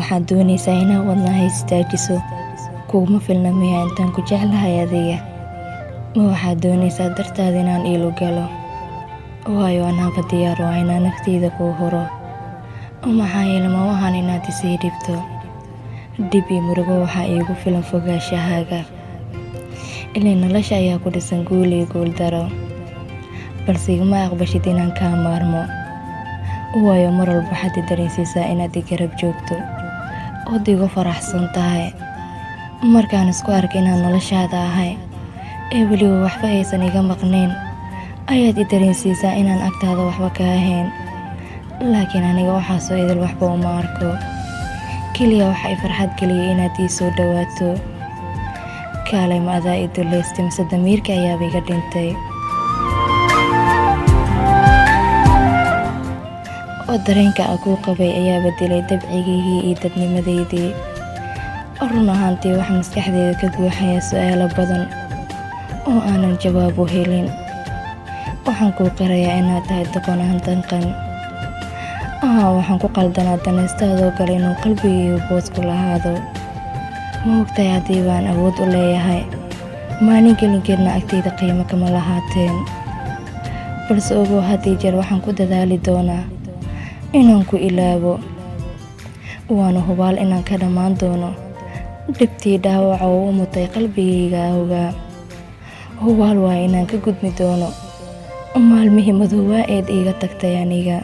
waxaad doonaysaa inaad wadnaha istaajiso kuma filna miyaa intaan ku jeclahay adiga ma waxaad doonaysaa dartaada inaan iilu galo waayo anaaba diyaar waa inaan naftayda kuu huro maxaa yeele ma wahan inaad isii dhibto dhib iyo murugo waxaa iigu filan fogaashahaaga ilaa nolosha ayaa ku dhisan guul iyo guuldaro balse igama aqbashid inaan kaa maarmo waayo mar walba waxaad i dareensiisaa inaad i garab joogto ood igu faraxsan tahay markaan isku arkay inaan noloshaada ahay ee weliba waxba aysan iga maqnayn ayaad i dareensiisaa inaan agtaada waxba ka ahayn laakiin aniga waxaasoo idil waxba uma arko keliya waxa i farxad geliyay inaad ii soo dhowaato kaalay ma adaa i duleystay mise damiirka ayaaba iga dhintay oo dareenka aan kuu qabay ayaa bedelay dabcigaygii iyo dadnimadaydii run ahaantii wax maskaxdeeda ka guuxaya su'aalo badan oo aanan jawaab u helin waxaan kuu qirayaa inaad tahay doqon aan danqan waxaan ku qaldanaa danaystaadoo kale inuu qalbigaygu boos ku lahaado ma ogtahay haddii baan awood u leeyahay maalin gelinkeedna agtayda qiimo kama lahaateen balse ogow haddii jeer waxaan ku dadaali doonaa inaan ku ilaabo waana hubaal inaan ka dhammaan doono dhibtii dhaawaca oo u mutay qalbigayga awgaa hubaal waa inaan ka gudmi doono maalmihii madoobaa eed iiga tagtay aniga